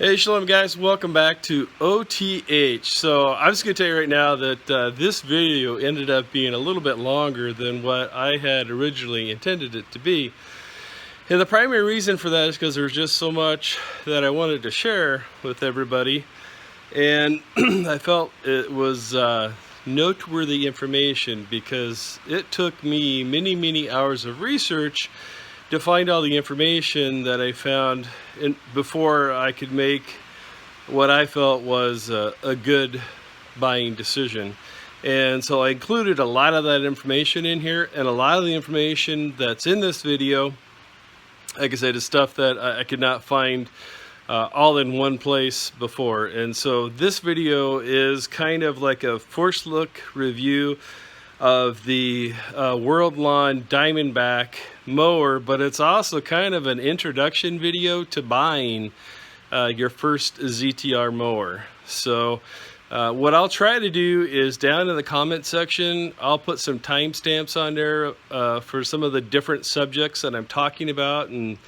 Hey Shalom guys, welcome back to OTH. So I'm just going to tell you right now that this video ended up being a little bit longer than what I had originally intended it to be. And the primary reason for that is because there's just so much that I wanted to share with everybody. And I felt it was noteworthy information because it took me many hours of research to find all the information that I found before I could make what I felt was a good buying decision. And so I included a lot of that information in here, and a lot of the information that's in this video, like I said, is stuff that I could not find all in one place before. And so this video is kind of like a first look review of the Worldlawn Diamondback mower, but it's also kind of an introduction video to buying your first ZTR mower. So what I'll try to do is down in the comment section, I'll put some timestamps on there for some of the different subjects that I'm talking about, and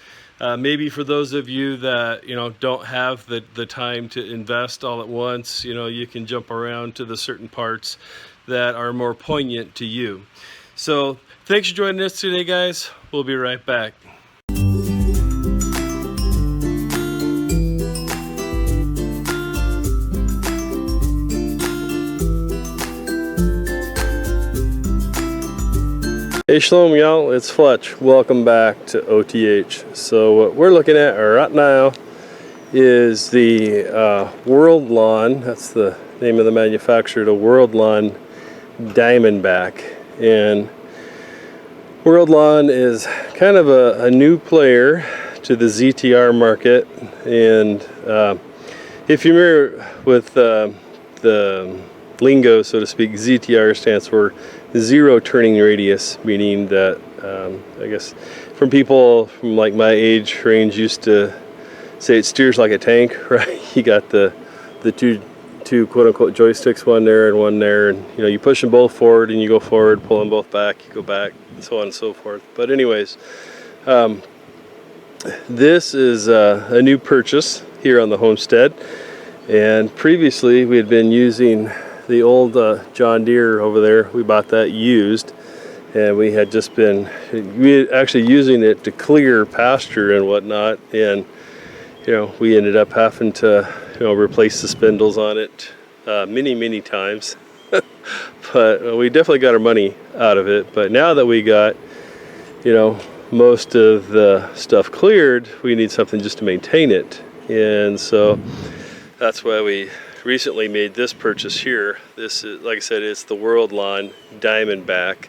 maybe for those of you that don't have the time to invest all at once, you can jump around to the certain parts that are more poignant to you. So thanks for joining us today, guys. We'll be right back. Hey Shalom y'all, it's Fletch. Welcome back to OTH. So what we're looking at right now is the Worldlawn, that's the name of the manufacturer, the Worldlawn Diamondback. And Worldlawn is kind of a new player to the ZTR market. And if you're familiar with the lingo, so to speak, ZTR stands for zero turning radius, meaning that I guess from people from like my age range used to say it steers like a tank, right? You got the two quote-unquote joysticks, one there and one there, and you push them both forward and you go forward, pull them both back, you go back, and so on and so forth. But anyways, this is a new purchase here on the homestead, and previously we had been using the old John Deere over there. We bought that used, and we had actually using it to clear pasture and whatnot, and we ended up having to replace the spindles on it many times. But we definitely got our money out of it. But now that we got most of the stuff cleared, we need something just to maintain it. And so that's why we recently made this purchase here. This is, like I said, it's the Worldlawn Diamondback,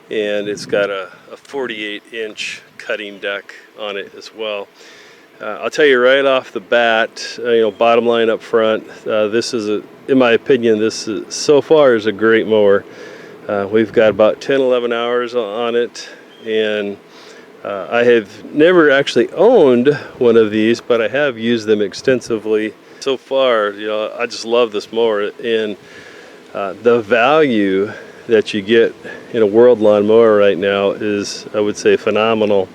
and it's got a 48-inch cutting deck on it as well. I'll tell you right off the bat, bottom line up front, this is, in my opinion, this is, so far is a great mower. We've got about 10-11 hours on it, and I have never actually owned one of these, but I have used them extensively. So far, I just love this mower, and the value that you get in a Worldlawn mower right now is, I would say, phenomenal.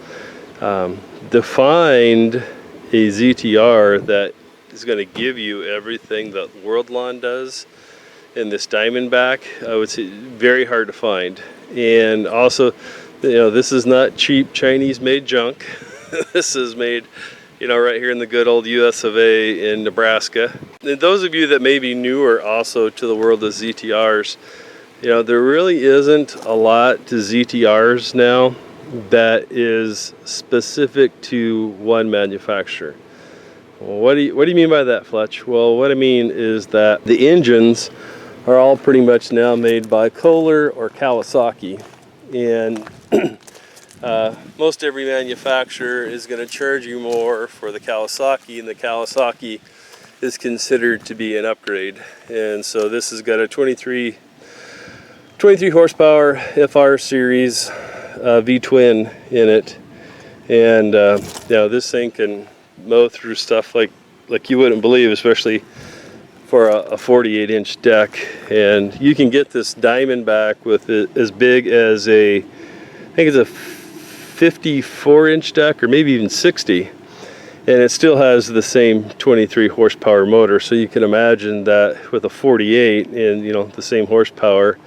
To find a ZTR that is going to give you everything that Worldlawn does in this Diamondback, I would say very hard to find. And also, this is not cheap Chinese-made junk. This is made, right here in the good old US of A in Nebraska. And those of you that may be newer also to the world of ZTRs, there really isn't a lot to ZTRs now that is specific to one manufacturer. Well, what do you mean by that, Fletch? Well, what I mean is that the engines are all pretty much now made by Kohler or Kawasaki, and most every manufacturer is going to charge you more for the Kawasaki, and the Kawasaki is considered to be an upgrade. And so this has got a 23 horsepower FR series V-twin in it, and this thing can mow through stuff like you wouldn't believe, especially for a 48-inch deck. And you can get this Diamondback with it as big as I think it's a 54-inch deck, or maybe even 60. and it still has the same 23 horsepower motor. So you can imagine that with a 48 and, you know, the same horsepower,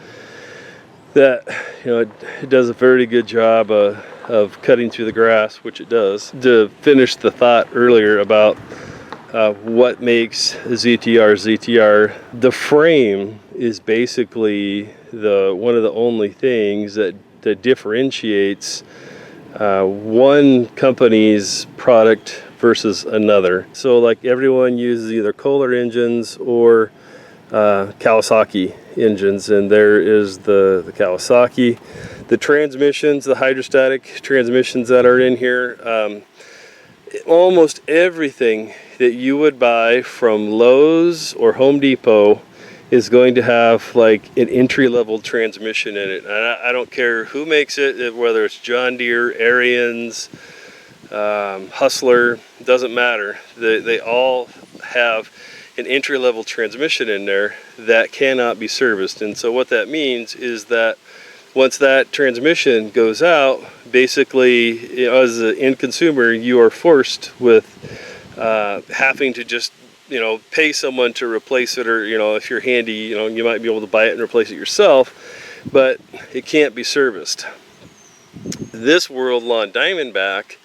that, you know, it does a very good job of cutting through the grass, which it does. To finish the thought earlier about what makes ZTR, the frame is basically one of the only things that differentiates one company's product versus another. So like everyone uses either Kohler engines or Kawasaki engines, and there is the Kawasaki. The transmissions, the hydrostatic transmissions that are in here, almost everything that you would buy from Lowe's or Home Depot is going to have like an entry-level transmission in it. And I don't care who makes it, whether it's John Deere, Ariens, Hustler, doesn't matter. They all have an entry-level transmission in there that cannot be serviced. And so what that means is that once that transmission goes out, basically, you know, as an end consumer, you are forced with having to just, you know, pay someone to replace it, or, you know, if you're handy, you know, you might be able to buy it and replace it yourself, but it can't be serviced. This Worldlawn Diamondback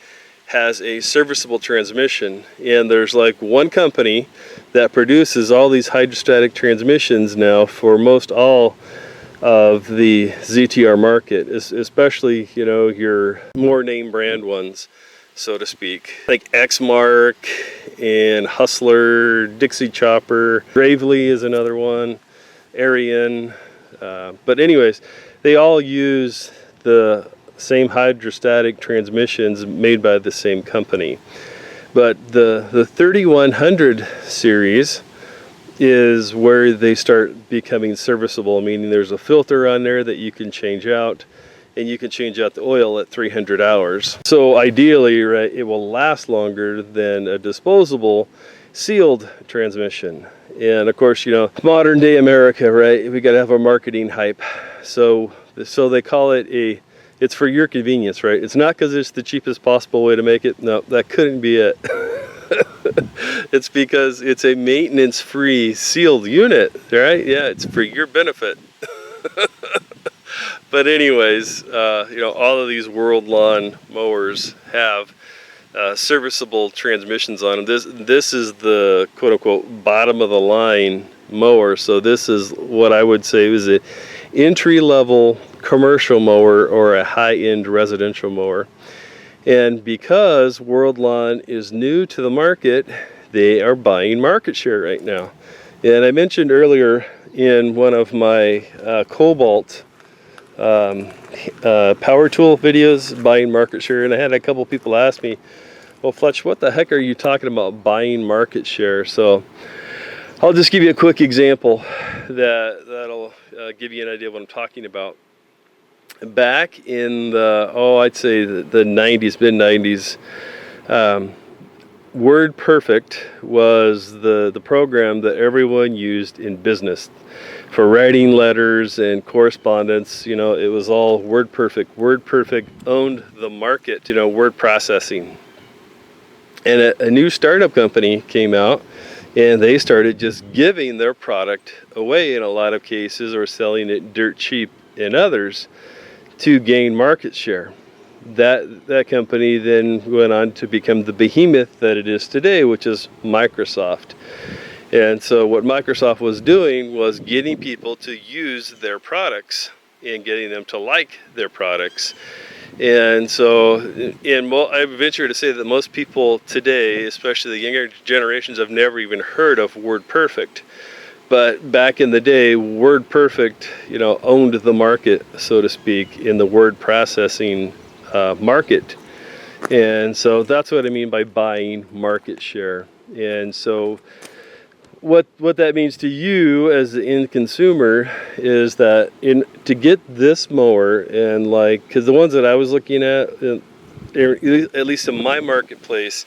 has a serviceable transmission, and there's like one company that produces all these hydrostatic transmissions now for most all of the ZTR market, especially, you know, your more name brand ones, so to speak, like eXmark and Hustler, Dixie Chopper, Gravely is another one, Arian, but anyways, they all use the same hydrostatic transmissions made by the same company. But the 3100 series is where they start becoming serviceable, meaning there's a filter on there that you can change out, and you can change out the oil at 300 hours. So ideally, right, it will last longer than a disposable sealed transmission. And of course, you know, modern day America, right, we got to have a marketing hype. So they call it it's for your convenience, right? It's not because it's the cheapest possible way to make it. No, that couldn't be it. It's because it's a maintenance-free sealed unit, right? Yeah, it's for your benefit. But anyways, you know, all of these Worldlawn mowers have serviceable transmissions on them. This is the quote-unquote bottom of the line mower. So this is what I would say is an entry-level commercial mower or a high-end residential mower. And because Worldlawn is new to the market, they are buying market share right now. And I mentioned earlier in one of my Cobalt power tool videos, buying market share, and I had a couple people ask me, well, Fletch, what the heck are you talking about buying market share? So I'll just give you a quick example that'll give you an idea of what I'm talking about. Back in the, I'd say the 90s, mid-90s, WordPerfect was the program that everyone used in business for writing letters and correspondence. You know, it was all WordPerfect. WordPerfect owned the market, you know, word processing. And a new startup company came out, and they started just giving their product away in a lot of cases, or selling it dirt cheap in others, to gain market share. That company then went on to become the behemoth that it is today, which is Microsoft. And so what Microsoft was doing was getting people to use their products and getting them to like their products. And so, I venture to say that most people today, especially the younger generations, have never even heard of WordPerfect. But back in the day, WordPerfect, you know, owned the market, so to speak, in the word processing market. And so that's what I mean by buying market share. And so what that means to you as the end consumer is that to get this mower, and like, because the ones that I was looking at least in my marketplace,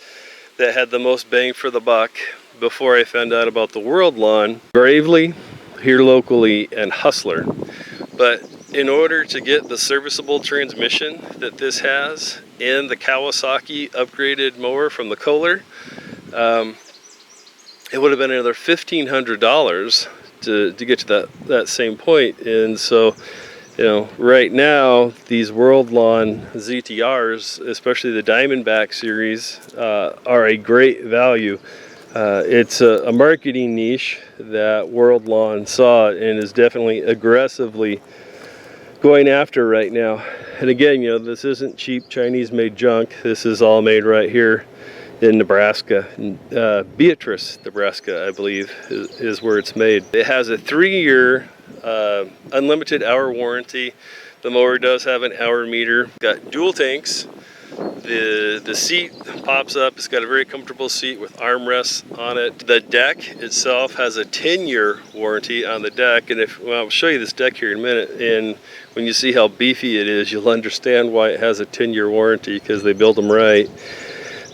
that had the most bang for the buck before I found out about the Worldlawn, Gravely here locally, and Hustler. But in order to get the serviceable transmission that this has, and the Kawasaki upgraded mower from the Kohler, it would have been another $1,500 to get to that same point. And so, you know, right now these Worldlawn ZTRs, especially the Diamondback series, are a great value. It's a marketing niche that Worldlawn saw and is definitely aggressively going after right now. And again, you know, this isn't cheap Chinese made junk. This is all made right here in Nebraska. Beatrice, Nebraska, I believe, is where it's made. It has a 3-year unlimited hour warranty. The mower does have an hour meter. Got dual tanks. The seat pops up. It's got a very comfortable seat with armrests on it. The deck itself has a 10-year warranty on the deck. And well, I'll show you this deck here in a minute. And when you see how beefy it is, you'll understand why it has a 10-year warranty, because they build them right.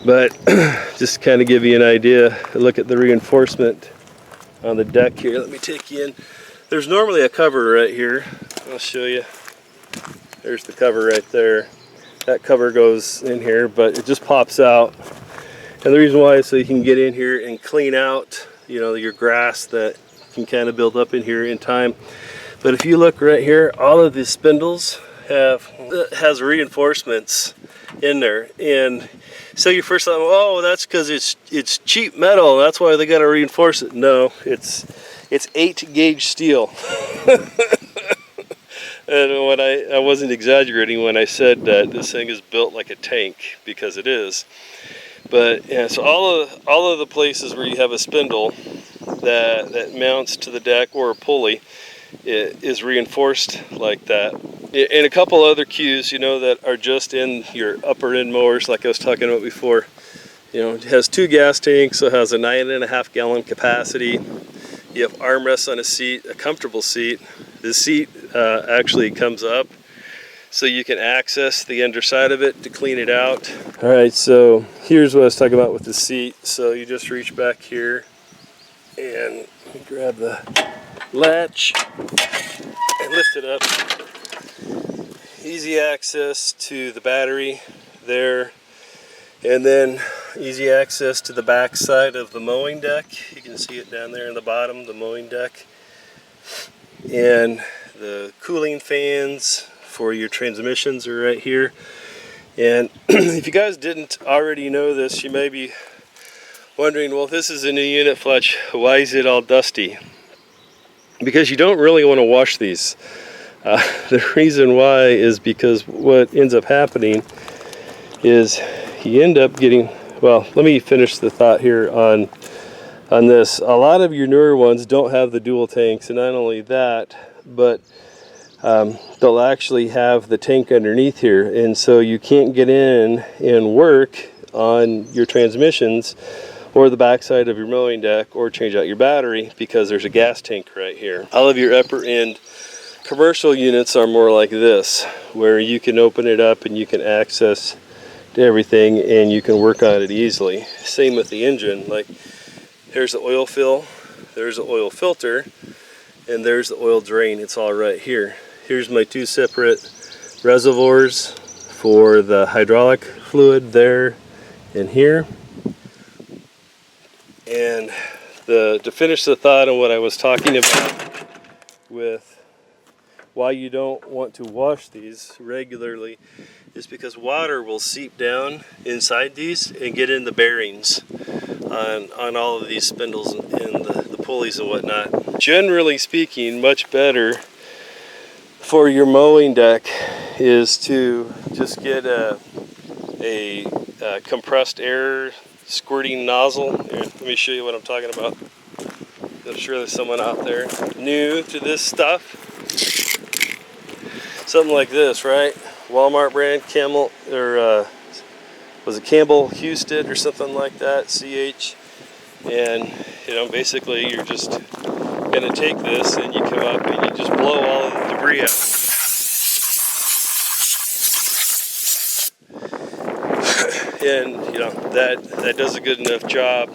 But just kind of give you an idea, look at the reinforcement on the deck here. Let me take you in. There's normally a cover right here. I'll show you. There's the cover right there. That cover goes in here, but it just pops out. And the reason why is so you can get in here and clean out, you know, your grass that can kind of build up in here in time. But if you look right here, all of these spindles has reinforcements in there. And so your first thought, oh, that's because it's cheap metal, that's why they got to reinforce it. No, it's 8-gauge steel. And when I wasn't exaggerating when I said that this thing is built like a tank, because it is. But yeah, so all of the places where you have a spindle that mounts to the deck or a pulley, it is reinforced like that. And a couple other cues, you know, that are just in your upper end mowers, like I was talking about before. You know, it has 2 gas tanks, so it has a 9.5 gallon capacity. You have armrests on a seat, a comfortable seat. The seat actually comes up so you can access the underside of it to clean it out. All right, so here's what I was talking about with the seat. So you just reach back here and grab the latch and lift it up. Easy access to the battery there, and then easy access to the back side of the mowing deck. You can see it down there in the bottom, the mowing deck. And the cooling fans for your transmissions are right here. And if you guys didn't already know this, you may be wondering, well, if this is a new unit, Fletch, why is it all dusty? Because you don't really want to wash these. The reason why is because what ends up happening is you end up getting, well, let me finish the thought here on this. A lot of your newer ones don't have the dual tanks, and not only that, but they'll actually have the tank underneath here, and so you can't get in and work on your transmissions or the backside of your mowing deck or change out your battery because there's a gas tank right here. All of your upper end commercial units are more like this, where you can open it up and you can access to everything and you can work on it easily. Same with the engine. Like, here's the oil fill, there's the oil filter, and there's the oil drain. It's all right here. Here's my 2 separate reservoirs for the hydraulic fluid there and here. And to finish the thought on what I was talking about with why you don't want to wash these regularly is because water will seep down inside these and get in the bearings on all of these spindles and the pulleys and whatnot. Generally speaking, much better for your mowing deck is to just get a compressed air squirting nozzle. Here, let me show you what I'm talking about. I'm sure there's someone out there new to this stuff. Something like this, right? Walmart brand, Camel, or was it Campbell Houston or something like that, CH. And you know, basically you're just gonna take this and you come up and you just blow all of the debris out. And you know, that does a good enough job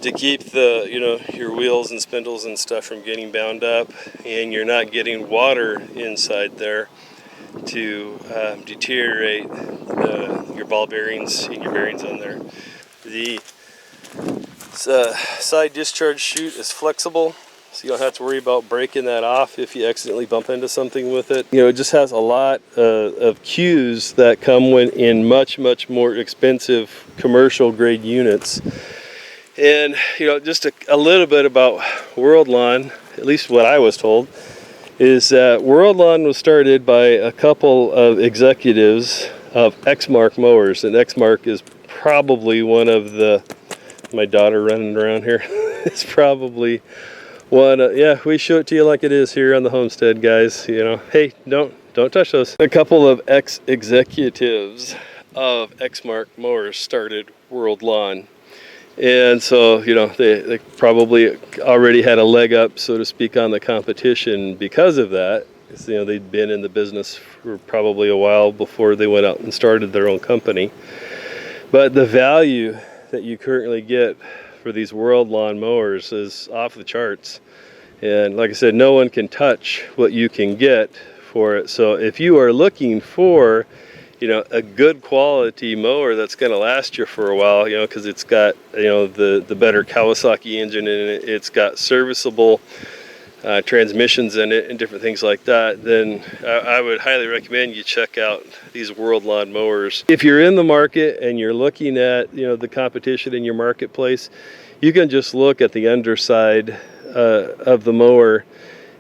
to keep the, you know, your wheels and spindles and stuff from getting bound up, and you're not getting water inside there to deteriorate your ball bearings and your bearings on there. The side discharge chute is flexible, so you don't have to worry about breaking that off if you accidentally bump into something with it. You know, it just has a lot of cues that come in much more expensive commercial grade units. And you know, just a little bit about Worldlawn, at least what I was told, is that Worldlawn was started by a couple of executives of eXmark mowers, and eXmark is probably one of the, my daughter running around here, it's probably one, yeah, we show it to you like it is here on the homestead, guys. You know, hey, don't touch those. A couple of ex-executives of eXmark mowers started Worldlawn. And so, you know, they probably already had a leg up, so to speak, on the competition because of that. Because, you know, they'd been in the business for probably a while before they went out and started their own company. But the value that you currently get for these Worldlawn mowers is off the charts. And like I said, no one can touch what you can get for it. So if you are looking for, you know, a good quality mower that's going to last you for a while, you know, because it's got, you know, the better Kawasaki engine in it, it's got serviceable transmissions in it and different things like that, then I would highly recommend you check out these Worldlawn mowers. If you're in the market and you're looking at, you know, the competition in your marketplace, you can just look at the underside of the mower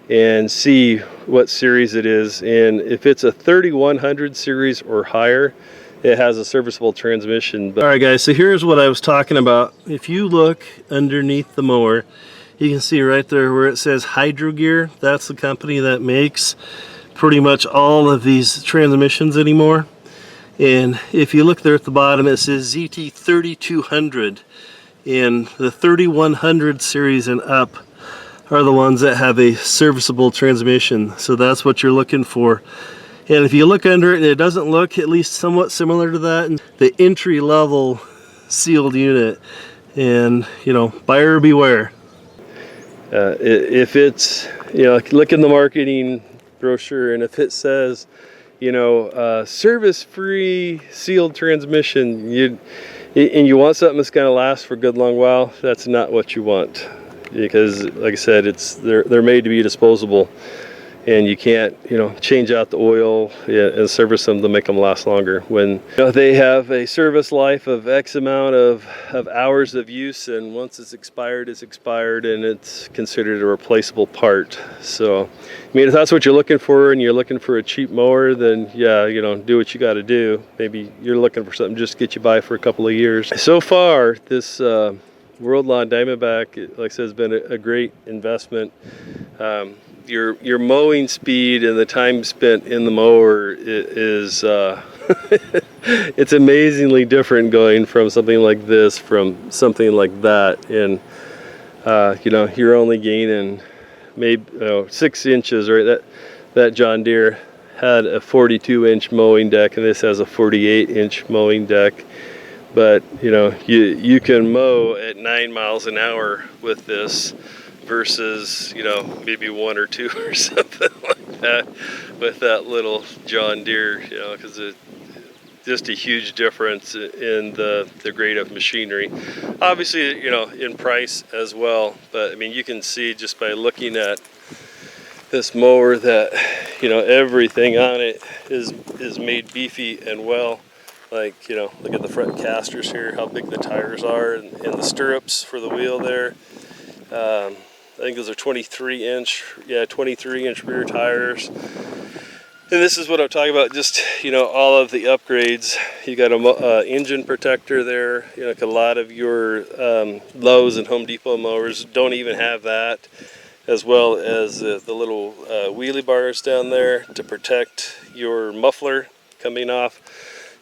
and see what series it is, and if it's a 3100 series or higher, it has a serviceable transmission. All right guys, so here's what I was talking about. If you look underneath the mower, you can see right there where it says Hydro Gear. That's the company that makes pretty much all of these transmissions anymore. And if you look there at the bottom, it says ZT 3200, and the 3100 series and up are the ones that have a serviceable transmission. So that's what you're looking for. And if you look under it and it doesn't look at least somewhat similar to that, the entry level sealed unit, and you know, buyer beware. If it's, you know, look in the marketing brochure, and if it says, you know, service free sealed transmission, and you want something that's going to last for a good long while, that's not what you want. Because like I said, they're made to be disposable, and you can't, you know, change out the oil and service them to make them last longer when, you know, they have a service life of X amount of hours of use, and once it's expired, and it's considered a replaceable part. So I mean, if that's what you're looking for and you're looking for a cheap mower, then yeah, you know, do what you got to do. Maybe you're looking for something just to get you by for a couple of years. So far, this Worldlawn Diamondback, like I said, has been a great investment. Your mowing speed and the time spent in the mower is it's amazingly different going from something like this from something like that. And you know, you're only gaining maybe 6 inches, right? That John Deere had a 42-inch mowing deck, and this has a 48-inch mowing deck. But you know, you can mow at 9 miles an hour with this versus, you know, maybe 1 or 2 or something like that with that little John Deere, you know, because it's just a huge difference in the grade of machinery. Obviously, you know, in price as well, but I mean, you can see just by looking at this mower that, you know, everything on it is made beefy and well. Like, you know, look at the front casters here, how big the tires are, and the stirrups for the wheel there. I think those are 23-inch rear tires. And this is what I'm talking about, just, you know, all of the upgrades. You got a engine protector there. You know, like a lot of your Lowe's and Home Depot mowers don't even have that, as well as the little wheelie bars down there to protect your muffler coming off.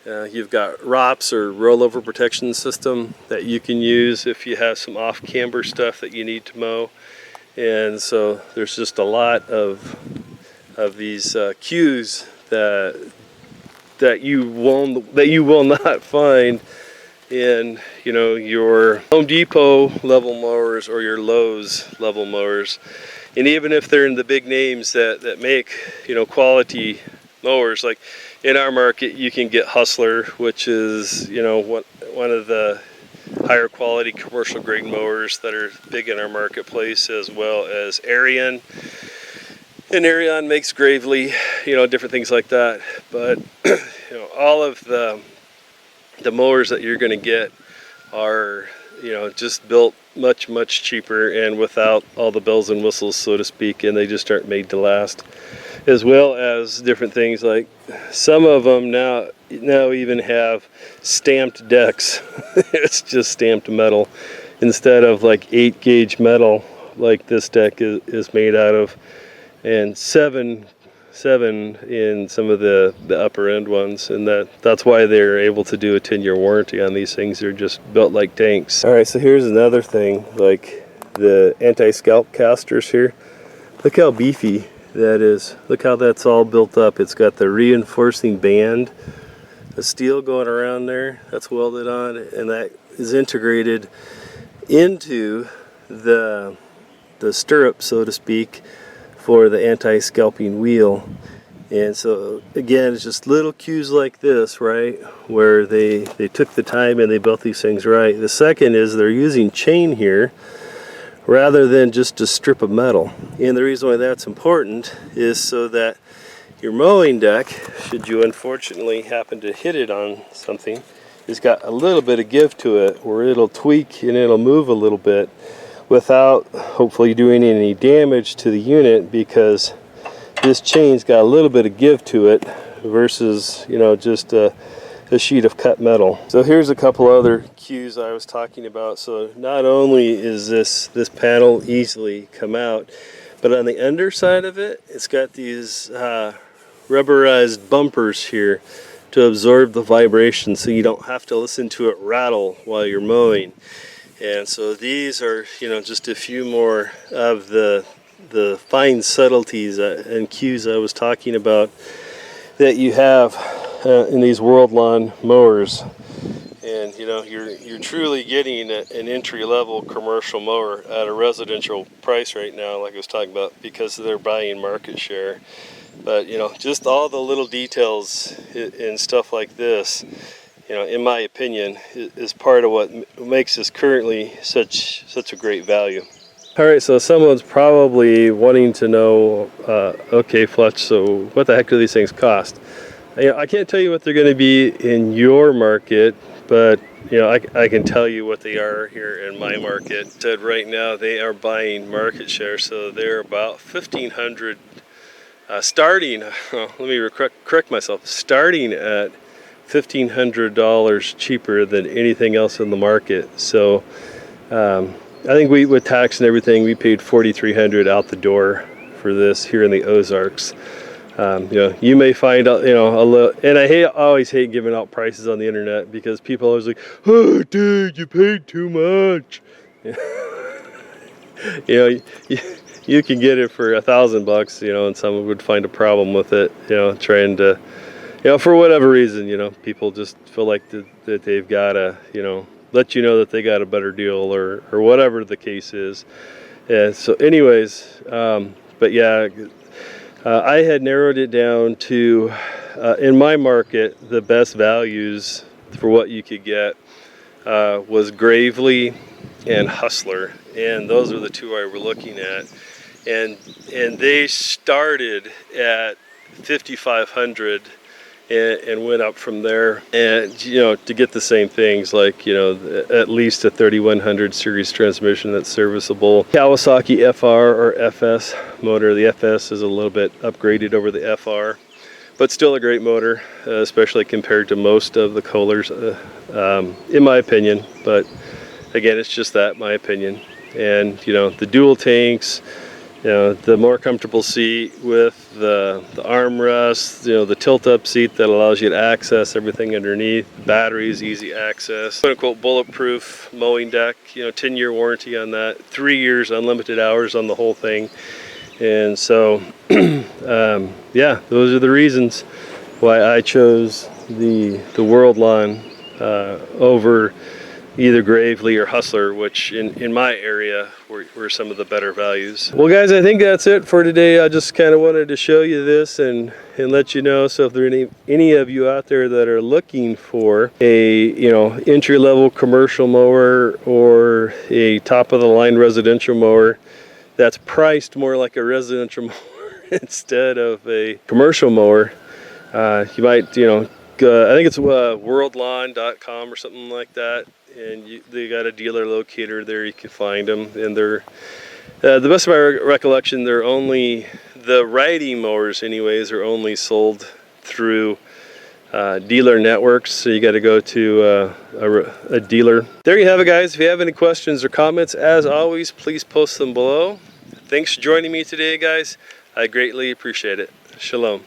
You've got ROPS, or rollover protection system, that you can use if you have some off-camber stuff that you need to mow. And so there's just a lot of these cues that you will not find in, you know, your Home Depot level mowers or your Lowe's level mowers. And even if they're in the big names that make, you know, quality mowers. Like in our market, you can get Hustler, which is, you know, one of the higher quality commercial grade mowers that are big in our marketplace, as well as Arion. And Arion makes Gravely, you know, different things like that. But you know, all of the mowers that you're going to get are, you know, just built much cheaper and without all the bells and whistles, so to speak, and they just aren't made to last. As well as different things like some of them now even have stamped decks. It's just stamped metal instead of like 8-gauge metal like this deck is made out of, and seven in some of the upper end ones, and that's why they're able to do a 10-year warranty on these things. They're just built like tanks. All right, so here's another thing, like the anti-scalp casters here. Look how beefy that is. Look how that's all built up. It's got the reinforcing band, the steel going around there, that's welded on, and that is integrated into the stirrup, so to speak, for the anti-scalping wheel. And so again, it's just little cues like this, right, where they took the time and they built these things right. The second is they're using chain here rather than just a strip of metal. And the reason why that's important is so that your mowing deck, should you unfortunately happen to hit it on something, has got a little bit of give to it, where it'll tweak and it'll move a little bit without hopefully doing any damage to the unit, because this chain's got a little bit of give to it versus, you know, just a sheet of cut metal. So here's a couple other cues I was talking about. So not only is this panel easily come out, but on the underside of it, it's got these rubberized bumpers here to absorb the vibration, so you don't have to listen to it rattle while you're mowing. And so these are, you know, just a few more of the fine subtleties and cues I was talking about that you have in these Worldlawn mowers. And you know, you're truly getting an entry-level commercial mower at a residential price right now, like I was talking about, because they're buying market share. But you know, just all the little details and stuff like this, you know, in my opinion, is part of what makes this currently such a great value. All right, so someone's probably wanting to know, okay, Fletch, so what the heck do these things cost? You know, I can't tell you what they're going to be in your market, but you know, I can tell you what they are here in my market. Said right now they are buying market share, so they're about $1,500 starting. Let me correct myself. Starting at $1,500 cheaper than anything else in the market. So I think with tax and everything, we paid $4,300 out the door for this here in the Ozarks. You know, you may find out, you know, a little, and I always hate giving out prices on the internet, because people are always like, oh dude, you paid too much. You know, you can get it for $1,000, you know, and someone would find a problem with it, you know, trying to, you know, for whatever reason, you know, people just feel like that they've got to, you know, let you know that they got a better deal or whatever the case is. And so anyways, but yeah, I had narrowed it down to, in my market, the best values for what you could get was Gravely and Hustler, and those are the two I were looking at, and they started at $5,500 and went up from there. And you know, to get the same things, like, you know, at least a 3100 series transmission that's serviceable, Kawasaki FR or FS motor. The FS is a little bit upgraded over the FR, but still a great motor, especially compared to most of the Kohlers, in my opinion. But again, it's just that, my opinion. And you know, the dual tanks, you know, the more comfortable seat with the armrest, you know, the tilt-up seat that allows you to access everything underneath, batteries, easy access, quote-unquote bulletproof mowing deck, you know, 10-year warranty on that, 3 years unlimited hours on the whole thing. And so, yeah, those are the reasons why I chose the Worldlawn over either Gravely or Hustler, which in my area were some of the better values. Well guys, I think that's it for today. I just kind of wanted to show you this and let you know. So if there are any of you out there that are looking for a entry-level commercial mower or a top-of-the-line residential mower that's priced more like a residential mower instead of a commercial mower, you might, I think it's worldlawn.com or something like that, and they got a dealer locator there. You can find them, and they're the best of my recollection, the riding mowers anyways are only sold through dealer networks, so you got to go to a dealer. There you have it guys. If you have any questions or comments, as always, please post them below. Thanks for joining me today guys. I greatly appreciate it. Shalom.